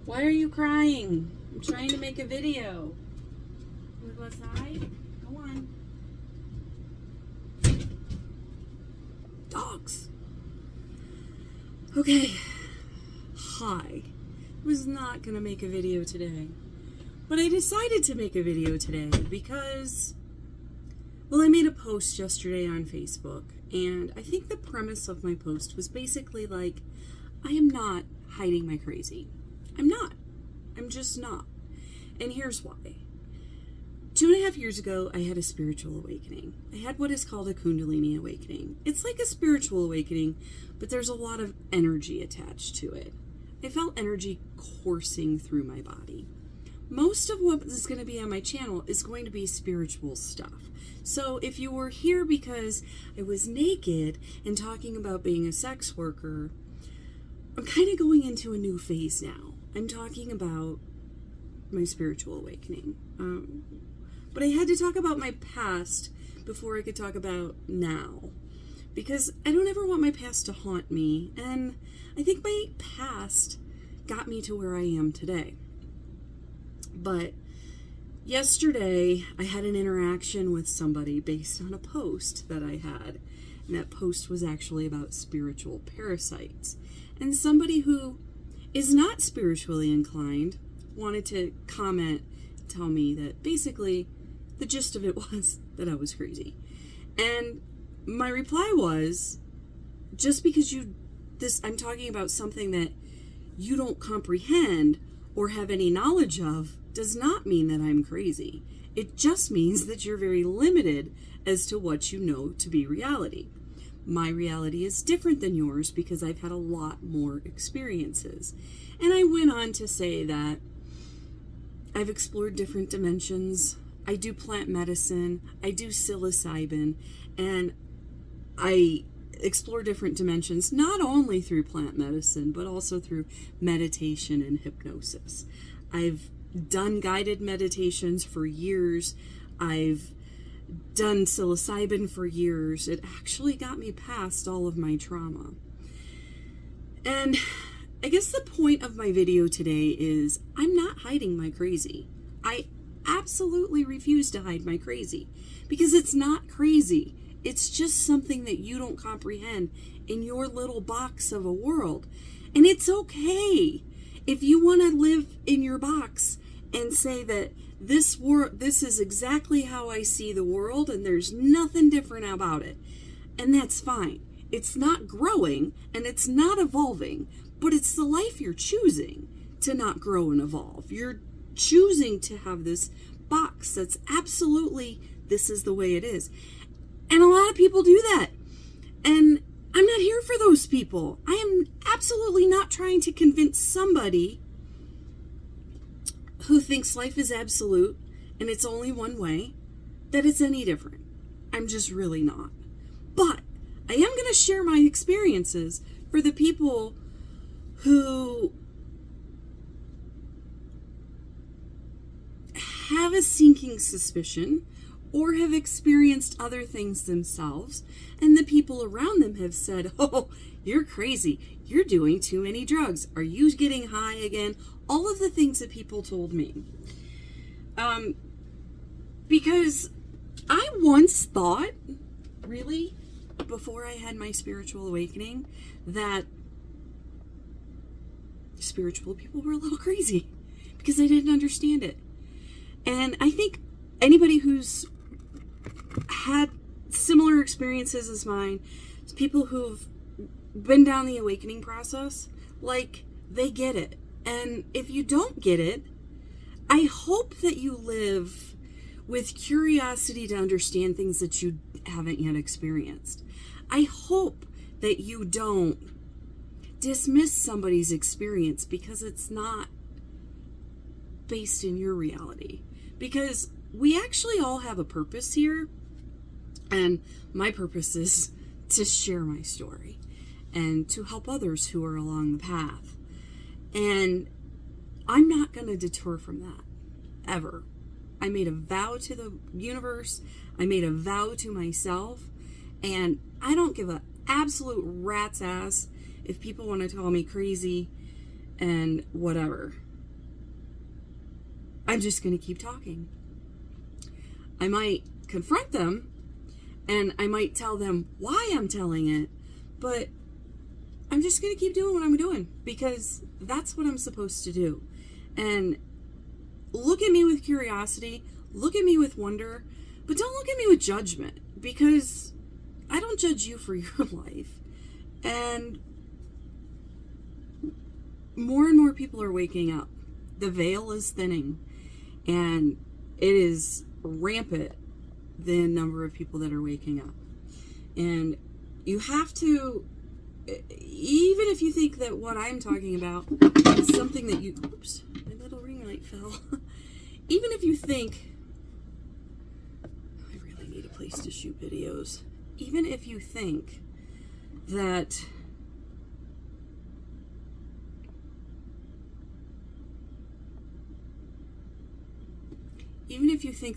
Why are you crying? I'm trying to make a video. Can we go outside? Go on. Dogs. Okay. Hi. I was not going to make a video today. But I decided to make a video today because, well, I made a post yesterday on Facebook. And I think the premise of my post was basically like, I am not hiding my crazy. I'm not. I'm just not. And here's why. 2.5 years ago, I had a spiritual awakening. I had what is called a Kundalini awakening. It's like a spiritual awakening, but there's a lot of energy attached to it. I felt energy coursing through my body. Most of what is going to be on my channel is going to be spiritual stuff. So if you were here because I was naked and talking about being a sex worker, I'm kind of going into a new phase now. I'm talking about my spiritual awakening. But I had to talk about my past before I could talk about now. Because I don't ever want my past to haunt me. And I think my past got me to where I am today. But yesterday, I had an interaction with somebody based on a post that I had. And that post was actually about spiritual parasites. And somebody who is not spiritually inclined wanted to comment, tell me that basically the gist of it was that I was crazy. And my reply was, just because I'm talking about something that you don't comprehend or have any knowledge of does not mean that I'm crazy. It just means that you're very limited as to what you know to be reality. My reality is different than yours because I've had a lot more experiences. And I went on to say that I've explored different dimensions. I do plant medicine. I do psilocybin. And I explore different dimensions, not only through plant medicine, but also through meditation and hypnosis. I've done guided meditations for years. I've done psilocybin for years. It actually got me past all of my trauma. And I guess the point of my video today is I'm not hiding my crazy. I absolutely refuse to hide my crazy because it's not crazy. It's just something that you don't comprehend in your little box of a world. And it's okay if you want to live in your box and say that this is exactly how I see the world and there's nothing different about it. And that's fine. It's not growing and it's not evolving, but it's the life you're choosing to not grow and evolve. You're choosing to have this box that's absolutely, this is the way it is. And a lot of people do that. And I'm not here for those people. I am absolutely not trying to convince somebody who thinks life is absolute and it's only one way that it's any different. I'm just really not. But I am going to share my experiences for the people who have a sinking suspicion or have experienced other things themselves, and the people around them have said, oh, you're crazy. You're doing too many drugs. Are you getting high again? All of the things that people told me. Because I once thought, really, before I had my spiritual awakening, that spiritual people were a little crazy because I didn't understand it. And I think anybody who's had similar experiences as mine, people who've been down the awakening process, like, they get it. And if you don't get it, I hope that you live with curiosity to understand things that you haven't yet experienced. I hope that you don't dismiss somebody's experience because it's not based in your reality. Because we actually all have a purpose here. And my purpose is to share my story and to help others who are along the path. And I'm not going to detour from that, ever. I made a vow to the universe. I made a vow to myself. And I don't give an absolute rat's ass if people want to call me crazy and whatever. I'm just going to keep talking. I might confront them, and I might tell them why I'm telling it, but I'm just going to keep doing what I'm doing because that's what I'm supposed to do. And look at me with curiosity, look at me with wonder, but don't look at me with judgment, because I don't judge you for your life. And more people are waking up. The veil is thinning, and it is rampant, the number of people that are waking up. And you have to, even if you think that what I'm talking about is something that you, oops, my little ring light fell. Even if you think, I really need a place to shoot videos. Even if you think that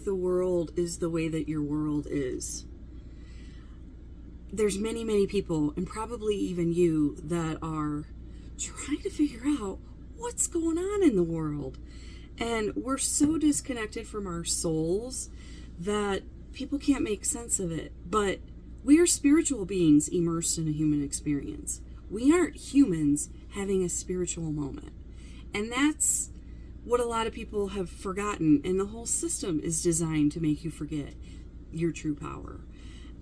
the world is the way that your world is, there's many people, and probably even you, that are trying to figure out what's going on in the world. And we're so disconnected from our souls that people can't make sense of it. But we are spiritual beings immersed in a human experience. We aren't humans having a spiritual moment. And that's what a lot of people have forgotten. And the whole system is designed to make you forget your true power.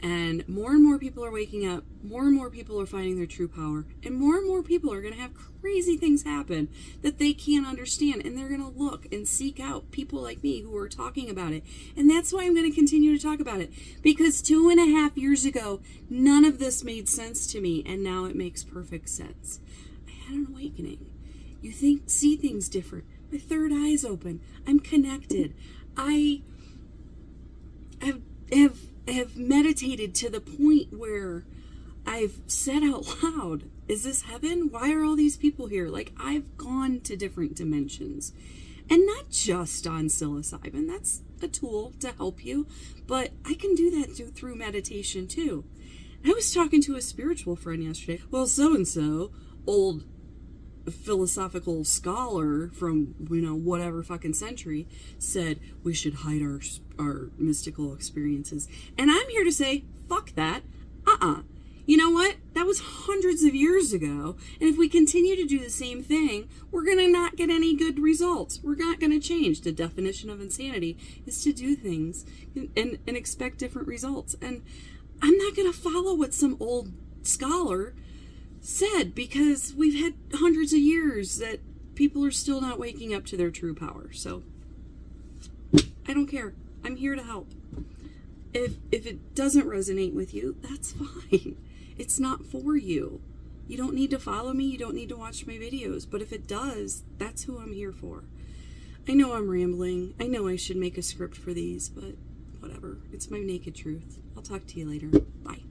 And more people are waking up, more and more people are finding their true power, and more people are going to have crazy things happen that they can't understand, and they're going to look and seek out people like me who are talking about it. And that's why I'm going to continue to talk about it, because 2.5 years ago, none of this made sense to me, and now it makes perfect sense. I had an awakening. You see things different. My third eye is open. I'm connected. I have meditated to the point where I've said out loud, is this heaven? Why are all these people here? Like, I've gone to different dimensions, and not just on psilocybin. That's a tool to help you, but I can do that through meditation too. I was talking to a spiritual friend yesterday. Well, so-and-so, old philosophical scholar from, whatever fucking century, said we should hide our mystical experiences. And I'm here to say, fuck that. You know what? That was hundreds of years ago. And if we continue to do the same thing, we're going to not get any good results. We're not going to change. The definition of insanity is to do things and expect different results. And I'm not going to follow what some old scholar said, because we've had hundreds of years that people are still not waking up to their true power. So I don't care. I'm here to help. If it doesn't resonate with you, that's fine. It's not for you. You don't need to follow me. You don't need to watch my videos. But if it does, that's who I'm here for. I know I'm rambling. I know I should make a script for these, but whatever. It's my naked truth. I'll talk to you later. Bye.